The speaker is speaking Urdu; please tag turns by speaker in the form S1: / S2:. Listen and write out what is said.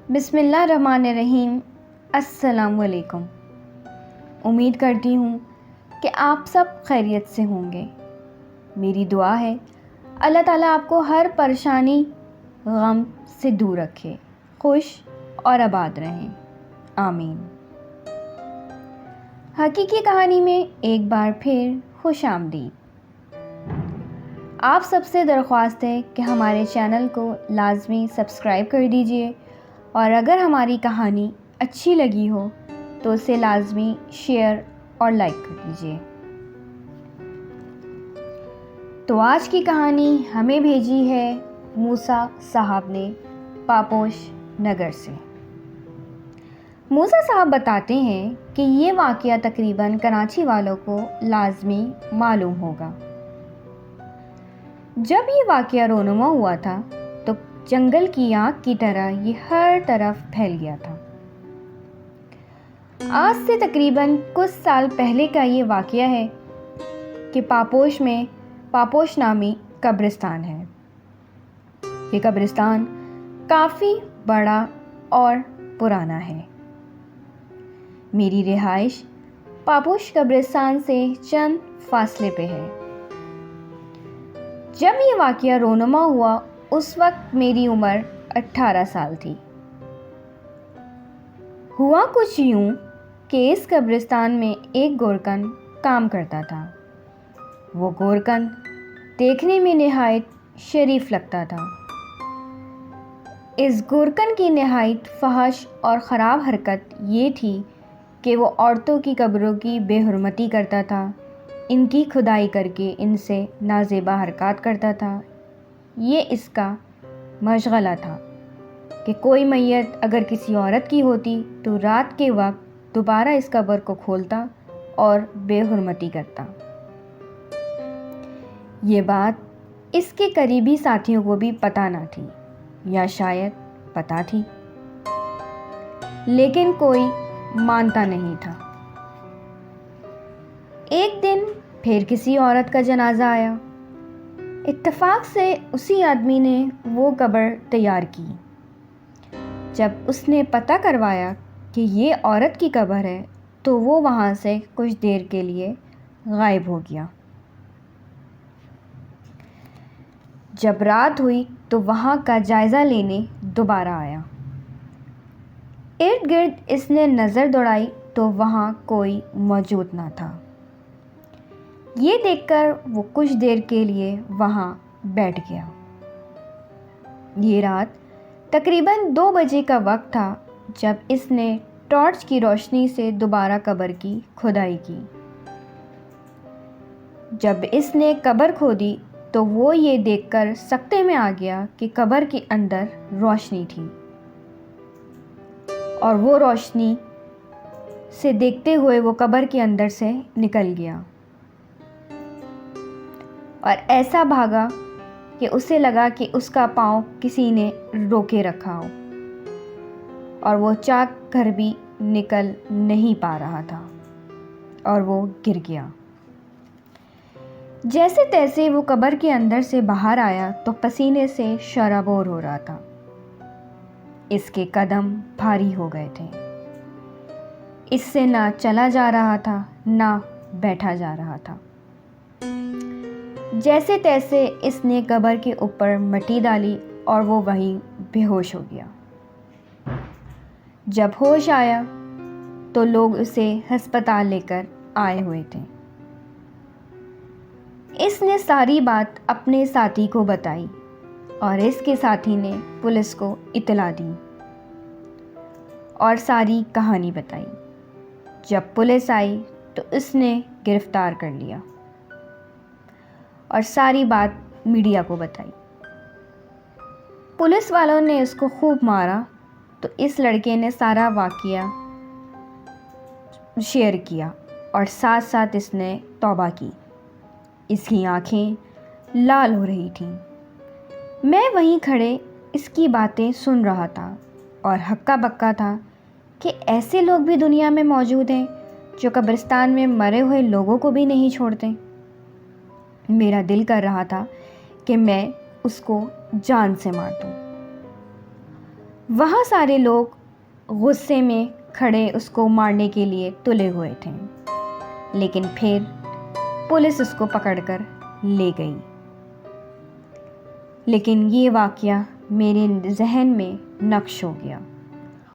S1: بسم اللہ الرحمن الرحیم۔ السلام علیکم۔ امید کرتی ہوں کہ آپ سب خیریت سے ہوں گے۔ میری دعا ہے اللہ تعالیٰ آپ کو ہر پریشانی غم سے دور رکھے، خوش اور آباد رہیں، آمین۔ حقیقی کہانی میں ایک بار پھر خوش آمدید۔ آپ سب سے درخواست ہے کہ ہمارے چینل کو لازمی سبسکرائب کر دیجئے، اور اگر ہماری کہانی اچھی لگی ہو تو اسے لازمی شیئر اور لائک کر دیجئے۔ تو آج کی کہانی ہمیں بھیجی ہے موسیٰ صاحب نے پاپوش نگر سے۔ موسیٰ صاحب بتاتے ہیں کہ یہ واقعہ تقریباً کراچی والوں کو لازمی معلوم ہوگا۔ جب یہ واقعہ رونما ہوا تھا تو جنگل کی آگ کی طرح یہ ہر طرف پھیل گیا تھا۔ آج سے تقریباً کچھ سال پہلے کا یہ واقعہ ہے کہ پاپوش میں پاپوش نامی قبرستان ہے۔ یہ قبرستان کافی بڑا اور پرانا ہے۔ میری رہائش پاپوش قبرستان سے چند فاصلے پہ ہے۔ جب یہ واقعہ رونما ہوا اس وقت میری عمر 18 سال تھی۔ ہوا کچھ یوں کہ اس قبرستان میں ایک گورکن کام کرتا تھا۔ وہ گورکن دیکھنے میں نہایت شریف لگتا تھا۔ اس گورکن کی نہایت فحش اور خراب حرکت یہ تھی کہ وہ عورتوں کی قبروں کی بے حرمتی کرتا تھا، ان کی کھدائی کر کے ان سے نازیبا حرکات کرتا تھا۔ یہ اس کا مشغلہ تھا کہ کوئی میت اگر کسی عورت کی ہوتی تو رات کے وقت دوبارہ اس قبر کو کھولتا اور بے حرمتی کرتا۔ یہ بات اس کے قریبی ساتھیوں کو بھی پتہ نہ تھی، یا شاید پتہ تھی، لیکن کوئی مانتا نہیں تھا۔ ایک دن پھر کسی عورت کا جنازہ آیا۔ اتفاق سے اسی آدمی نے وہ قبر تیار کی۔ جب اس نے پتہ کروایا کہ یہ عورت کی قبر ہے تو وہ وہاں سے کچھ دیر کے لیے غائب ہو گیا۔ جب رات ہوئی تو وہاں کا جائزہ لینے دوبارہ آیا۔ ارد گرد اس نے نظر دوڑائی تو وہاں کوئی موجود نہ تھا۔ یہ دیکھ کر وہ کچھ دیر کے لیے وہاں بیٹھ گیا۔ یہ رات تقریباً 2 بجے کا وقت تھا جب اس نے ٹارچ کی روشنی سے دوبارہ قبر کی کھدائی کی۔ جب اس نے قبر کھودی تو وہ یہ دیکھ کر سکتے میں آ گیا کہ قبر کے اندر روشنی تھی، اور وہ روشنی سے دیکھتے ہوئے وہ قبر کے اندر سے نکل گیا اور ایسا بھاگا کہ اسے لگا کہ اس کا پاؤں کسی نے روکے رکھا ہو، اور وہ چاک کر بھی نکل نہیں پا رہا تھا اور وہ گر گیا۔ جیسے تیسے وہ قبر کے اندر سے باہر آیا تو پسینے سے شرابور ہو رہا تھا۔ اس کے قدم بھاری ہو گئے تھے۔ اس سے نہ چلا جا رہا تھا نہ بیٹھا جا رہا تھا۔ جیسے تیسے اس نے قبر کے اوپر مٹی ڈالی اور وہ وہیں بے ہوش ہو گیا۔ جب ہوش آیا تو لوگ اسے ہسپتال لے کر آئے ہوئے تھے۔ اس نے ساری بات اپنے ساتھی کو بتائی اور اس کے ساتھی نے پولیس کو اطلاع دی اور ساری کہانی بتائی۔ جب پولیس آئی تو اس نے گرفتار کر لیا اور ساری بات میڈیا کو بتائی۔ پولیس والوں نے اس کو خوب مارا تو اس لڑکے نے سارا واقعہ شیئر کیا اور ساتھ ساتھ اس نے توبہ کی۔ اس کی آنکھیں لال ہو رہی تھیں۔ میں وہیں کھڑے اس کی باتیں سن رہا تھا اور ہکا بکا تھا کہ ایسے لوگ بھی دنیا میں موجود ہیں جو قبرستان میں مرے ہوئے لوگوں کو بھی نہیں چھوڑتے۔ میرا دل کر رہا تھا کہ میں اس کو جان سے مار دوں۔ وہاں سارے لوگ غصے میں کھڑے اس کو مارنے کے لیے تلے ہوئے تھے، لیکن پھر پولیس اس کو پکڑ کر لے گئی۔ لیکن یہ واقعہ میرے ذہن میں نقش ہو گیا۔